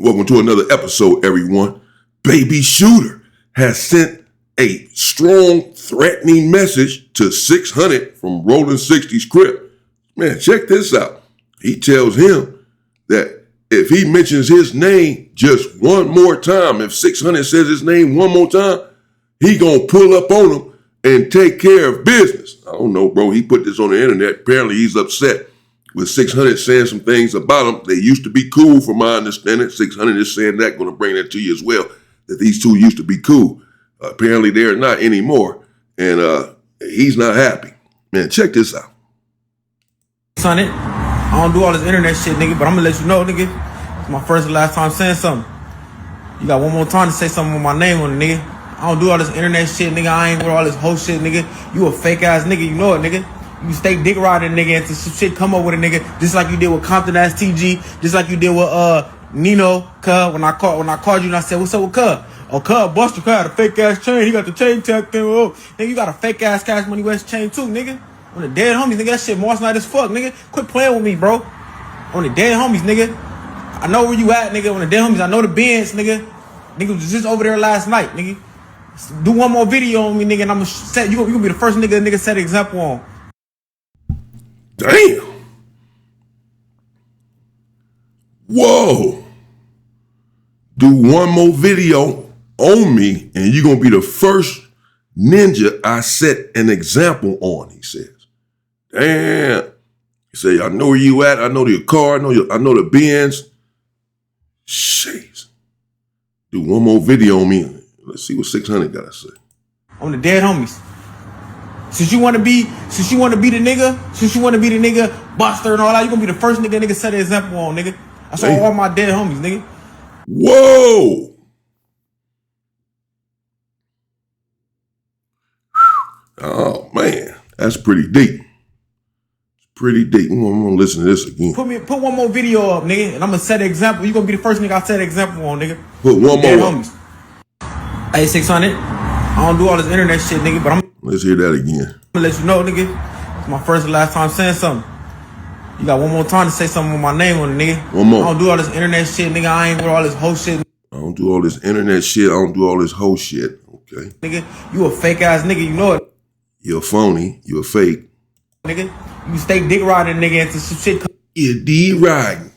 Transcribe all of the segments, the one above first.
Welcome to another episode, everyone. Baby Shooter has sent a strong, threatening message to 600 from Rolling 60's crib. Man, check this out. He tells him that if he mentions his name just one more time, if 600 says his name one more time, he gonna pull up on him and take care of business. I don't know, bro. He put this on the internet. Apparently, he's upset with 600 saying some things about him. They used to be cool, from my understanding. 600 is saying that, going to bring that to you as well, that these two used to be cool. Apparently, they're not anymore, and he's not happy. Man, check this out. Son, I don't do all this internet shit, nigga, but I'm gonna let you know, nigga. It's my first and last time saying something. You got one more time to say something with my name on it, nigga. I don't do all this internet shit, nigga. I ain't with all this whole shit, nigga. You a fake ass nigga, you know it, nigga. You stay dick riding, nigga, until some shit come up with a nigga, just like you did with Compton ass TG, just like you did with Nino, cuz, when I called you and I said, what's up with cuz? Oh, cuz, Buster, cuz, had a fake ass chain. He got the chain tag thing. Oh, nigga, you got a fake ass Cash Money West chain too, nigga. On the dead homies, nigga, that shit Mars night as fuck, nigga. Quit playing with me, bro. On the dead homies, nigga. I know where you at, nigga. On the dead homies, I know the Benz, nigga. Nigga was just over there last night, nigga. Do one more video on me, nigga, and I'm gonna set you gonna be the first nigga set an example on. Damn. Whoa. Do one more video on me, and you're going to be the first ninja I set an example on, he says. Damn. He said, I know where you at. I know your car. I know the Benz. Jeez. Do one more video on me. Let's see what 600 got to say. On the dead homies. Since you wanna be the nigga, Buster and all that, you gonna be the first nigga set an example on, nigga. I saw all my dead homies, nigga. Whoa! Oh man, that's pretty deep. It's pretty deep. I'm gonna listen to this again. Put one more video up, nigga, and I'm gonna set an example. You gonna be the first nigga I set an example on, nigga. Put one dead more homies. Hey, 600. I don't do all this internet shit, nigga, but let's hear that again. I'm gonna let you know, nigga. It's my first and last time saying something. You got one more time to say something with my name on it, nigga. One more. I don't do all this internet shit, nigga. I ain't with all this whole shit. I don't do all this internet shit. I don't do all this whole shit. Okay. Nigga, you a fake ass nigga, you know it. You're a phony. You're a fake. Nigga, you stay dick riding, nigga, until some shit come. You're D-riding.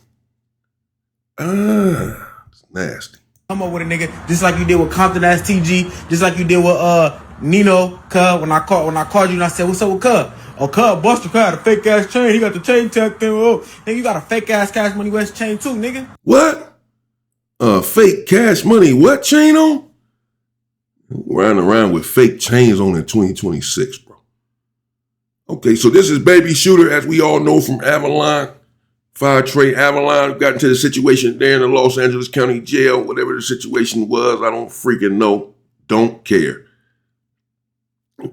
It's nasty. Come up with a nigga, just like you did with Compton ass TG, just like you did with Nino, cuz, when I called you and I said, what's up with cuz? Oh, cuz, Buster, cuz, had a fake ass chain. He got the chain tag thing. Oh, nigga, you got a fake ass Cash Money West chain too, nigga. What? Fake Cash Money what chain on? Riding around with fake chains on in 2026, bro. Okay, so this is Baby Shooter, as we all know, from Avalon. Fire Trade Avalon got into the situation there in the Los Angeles County Jail. Whatever the situation was, I don't freaking know. Don't care.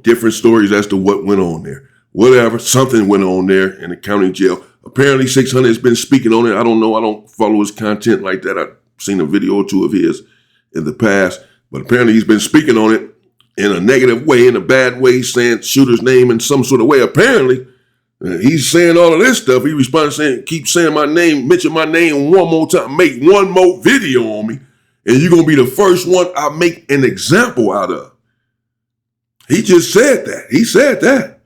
Different stories as to what went on there. Whatever, something went on there in the county jail. Apparently 600 has been speaking on it. I don't know. I don't follow his content like that. I've seen a video or two of his in the past. But apparently he's been speaking on it in a negative way, in a bad way, saying Shooter's name in some sort of way. Apparently, he's saying all of this stuff. He responds saying, keep saying my name, mention my name one more time, make one more video on me, and you're going to be the first one I make an example out of. He just said that. He said that.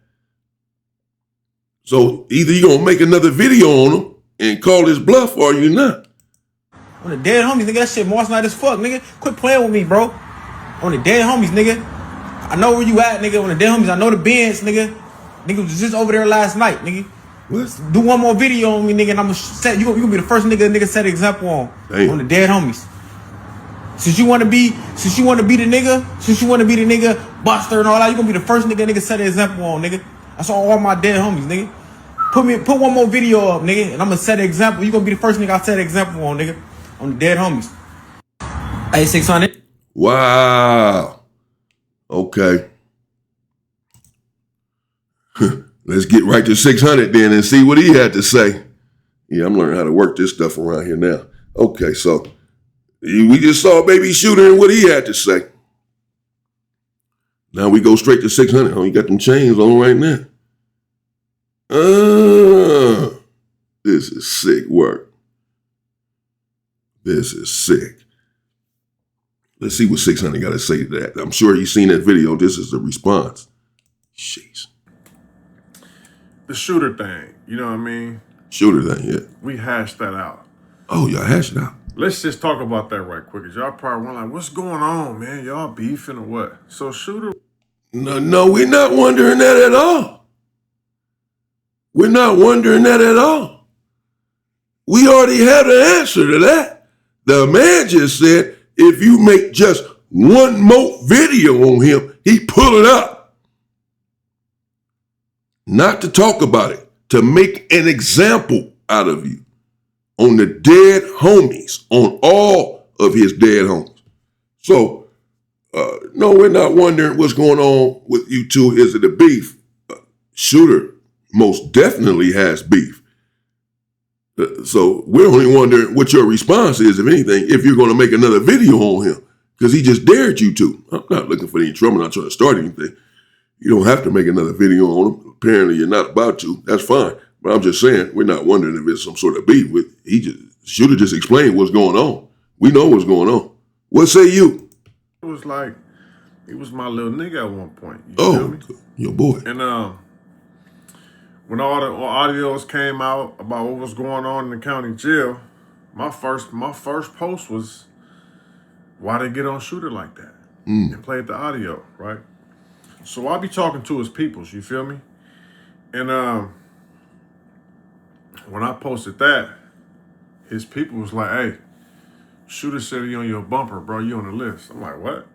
So either you're going to make another video on him and call his bluff, or you're not. On the dead homies, nigga, that shit Mars night as fuck, nigga. Quit playing with me, bro. On the dead homies, nigga. I know where you at, nigga. On the dead homies, I know the Benz, nigga. Nigga was just over there last night, nigga. What? Do one more video on me, nigga, and I'm gonna you gonna be the first nigga set an example on. Damn. On the dead homies. Since you wanna be the nigga, Buster and all that, you gonna be the first nigga set an example on, nigga. I saw all my dead homies, nigga. Put one more video up, nigga, and I'm gonna set an example. You gonna be the first nigga I set an example on, nigga. On the dead homies. Hey, 600. Wow. Okay. Let's get right to 600 then and see what he had to say. Yeah, I'm learning how to work this stuff around here now. Okay, so we just saw Baby Shooter and what he had to say. Now we go straight to 600. Oh, you got them chains on right now. This is sick work. This is sick. Let's see what 600 got to say to that. I'm sure you've seen that video. This is the response. Jeez. The shooter thing, you know what I mean? Shooter thing, yeah. We hashed that out. Oh, y'all hashed it out. Let's just talk about that right quick. Y'all probably were like, what's going on, man? Y'all beefing or what? So Shooter... No, we're not wondering that at all. We're not wondering that at all. We already have the answer to that. The man just said, if you make just one more video on him, he pull it up. Not to talk about it, to make an example out of you on the dead homies, on all of his dead homies. So, no, we're not wondering what's going on with you two. Is it a beef? Shooter most definitely has beef. So we're only wondering what your response is, if anything, if you're going to make another video on him, because he just dared you to. I'm not looking for any trouble. I'm not trying to start anything. You don't have to make another video on him. Apparently you're not about to. That's fine. But I'm just saying, we're not wondering if it's some sort of beef. Shooter just explained what's going on. We know what's going on. What say you? It was like, he was my little nigga at one point. You feel me? Your boy. And when all the audios came out about what was going on in the county jail, my first post was, why they get on Shooter like that? And played the audio, right? So I be talking to his peoples, you feel me? And when I posted that, his people was like, hey, Shooter said you on your bumper, bro. You on the list. I'm like, what?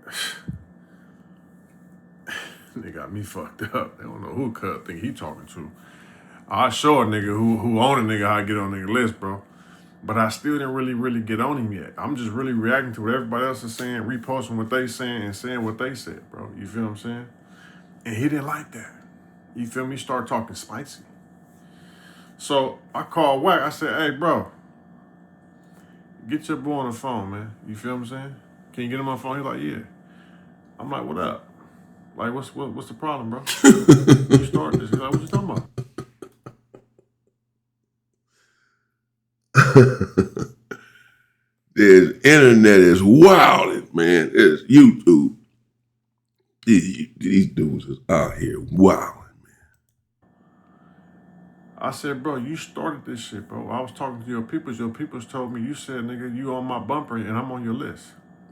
They got me fucked up. They don't know who cut think he talking to. I show a nigga who own a nigga how I get on nigga list, bro. But I still didn't really get on him yet. I'm just really reacting to what everybody else is saying, reposting what they saying, and saying what they said, bro. You feel what I'm saying? And he didn't like that. You feel me? Start talking spicy. So I called Wack. I said, hey, bro, get your boy on the phone, man. You feel what I'm saying? Can you get him on the phone? He's like, yeah. I'm like, what up? Like, what's the problem, bro? You started this. He's like, what you talking about? The internet is wild, man. It's YouTube. These dudes is out here wilding, man. I said, bro, you started this shit, bro. I was talking to your peoples. Your peoples told me, you said, nigga, you on my bumper and I'm on your list.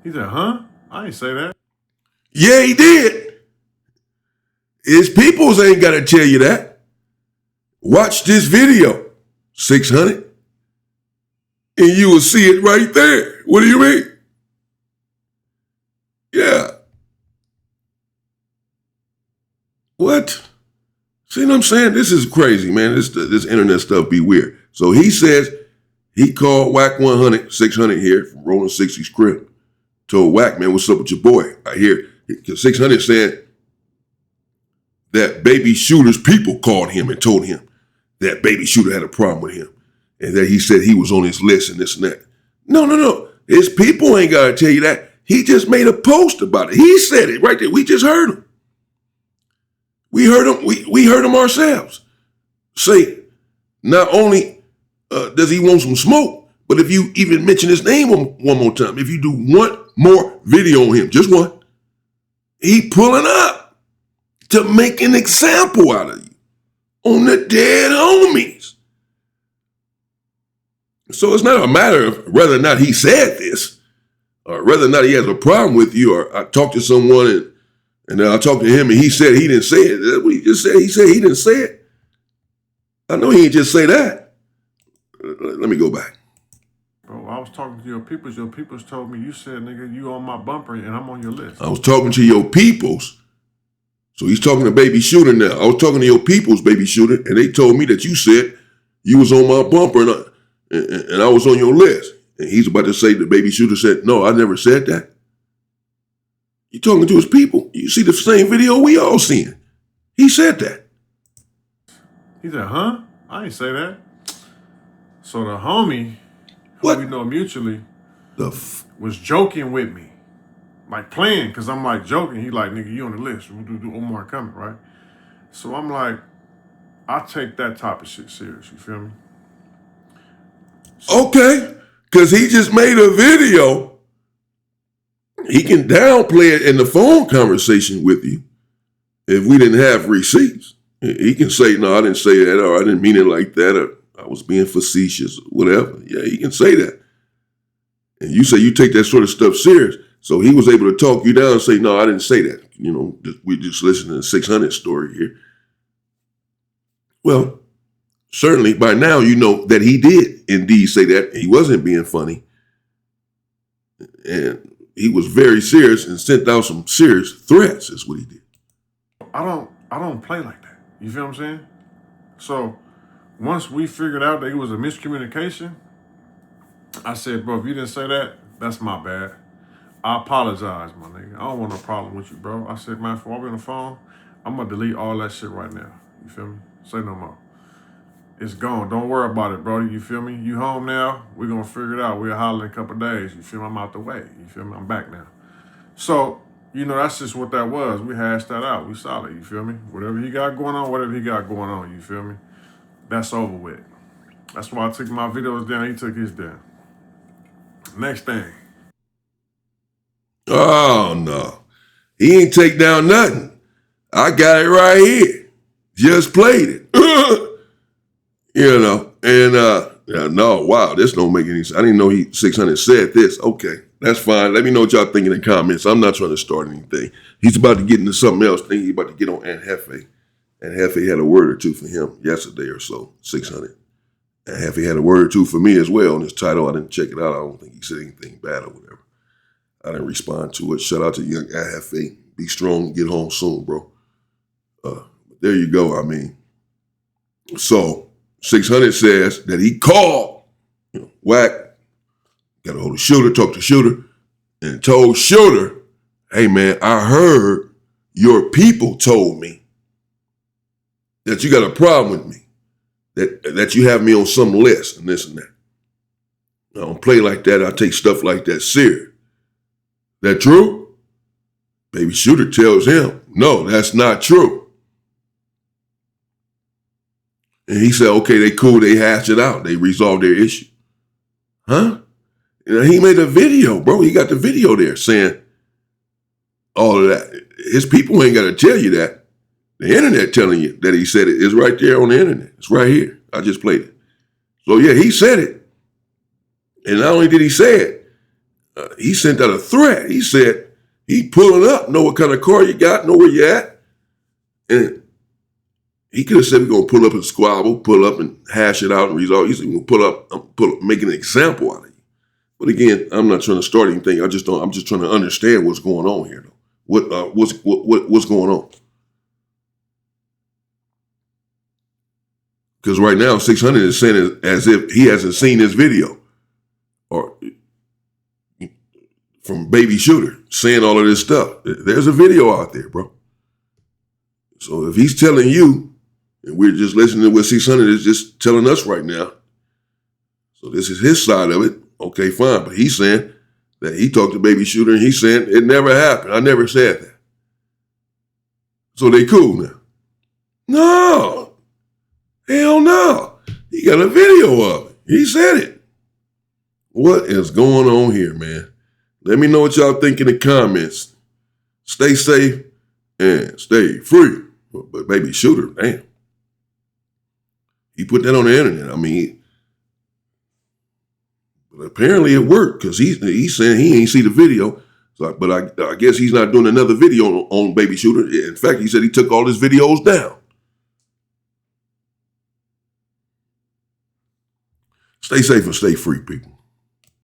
He said, huh? I ain't say that. Yeah, he did. His peoples ain't got to tell you that. Watch this video, 600, and you will see it right there. What do you mean? Yeah. What? See what I'm saying? This is crazy, man. This internet stuff be weird. So he says he called Wack 100, 600 here from Rolling 60's crib. Told Wack, man, what's up with your boy? I hear, because 600 said that Baby Shooter's people called him and told him that Baby Shooter had a problem with him. And that he said he was on his list and this and that. No. His people ain't got to tell you that. He just made a post about it. He said it right there. We just heard him. We heard him. We heard him ourselves say, not only does he want some smoke, but if you even mention his name one more time, if you do one more video on him, just one, he pulling up to make an example out of you on the dead homies. So it's not a matter of whether or not he said this, or whether or not he has a problem with you, or I talked to someone and then I talked to him and he said he didn't say it. That's what he just said. He said he didn't say it. I know he didn't just say that. Let me go back. Bro, I was talking to your peoples. Your peoples told me, you said, nigga, you on my bumper and I'm on your list. I was talking to your peoples. So he's talking to Baby Shooter now. I was talking to your peoples, Baby Shooter, and they told me that you said you was on my bumper and I was on your list. And he's about to say the Baby Shooter said, no, I never said that. You talking to his people. You see the same video we all seen. He said that. He said, huh? I ain't say that. So the homie, who we know mutually, was joking with me. Like playing, because I'm like joking. He like, nigga, you on the list. Omar coming, right? So I'm like, I take that type of shit serious. You feel me? Okay. Because he just made a video. He can downplay it in the phone conversation with you if we didn't have receipts. He can say, no, I didn't say that, or I didn't mean it like that, or I was being facetious, whatever. Yeah, he can say that. And you say you take that sort of stuff serious. So he was able to talk you down and say, no, I didn't say that. You know, we just listened to the 600 story here. Well, certainly by now you know that he did indeed say that. He wasn't being funny. And he was very serious and sent out some serious threats is what he did. I don't play like that. You feel what I'm saying? So once we figured out that it was a miscommunication, I said, bro, if you didn't say that, that's my bad. I apologize, my nigga. I don't want no problem with you, bro. I said, man, before I be on the phone, I'm going to delete all that shit right now. You feel me? Say no more. It's gone. Don't worry about it, bro. You feel me? You home now? We're going to figure it out. We'll holler in a couple of days. You feel me? I'm out the way. You feel me? I'm back now. So, you know, that's just what that was. We hashed that out. We solid. You feel me? Whatever he got going on, whatever he got going on. You feel me? That's over with. That's why I took my videos down. He took his down. Next thing. Oh, no. He ain't take down nothing. I got it right here. Just played it. You know, and no, wow, this don't make any sense. I didn't know 600 said this. Okay, that's fine. Let me know what y'all think in the comments. I'm not trying to start anything. He's about to get into something else. He's about to get on Aunt Hefe. And Hefe had a word or two for him yesterday or so, 600. And Hefe had a word or two for me as well on his title. I didn't check it out. I don't think he said anything bad or whatever. I didn't respond to it. Shout out to young Aunt Hefe. Be strong. Get home soon, bro. There you go. I mean, so 600 says that he called, Whack, got a hold of Shooter, talked to Shooter, and told Shooter, hey, man, I heard your people told me that you got a problem with me, that you have me on some list and this and that. I don't play like that. I take stuff like that serious. That true? Baby Shooter tells him, no, that's not true. And he said, okay, they cool. They hashed it out. They resolved their issue. Huh? He made a video, bro. He got the video there saying all of that. His people ain't got to tell you that. The internet telling you that he said it is right there on the internet. It's right here. I just played it. So, yeah, he said it. And not only did he say it, he sent out a threat. He said, he pulling up, know what kind of car you got, know where you at. And he could have said, we're going to pull up and squabble, pull up and hash it out and resolve. He said, we're going to pull up, make an example out of you. But again, I'm not trying to start anything. I'm just trying to understand what's going on here, though. What's going on? Because right now, 600 is saying it as if he hasn't seen this video or from Baby Shooter saying all of this stuff. There's a video out there, bro. So if he's telling you, and we're just listening to what 600 is just telling us right now. So this is his side of it. Okay, fine. But he's saying that he talked to Baby Shooter and he's saying it never happened. I never said that. So they cool now. No. Hell no. He got a video of it. He said it. What is going on here, man? Let me know what y'all think in the comments. Stay safe and stay free. But Baby Shooter, damn. He put that on the internet. I mean, but apparently it worked because he's saying he ain't see the video. So, but I guess he's not doing another video on Baby Shooter. In fact, he said he took all his videos down. Stay safe and stay free, people.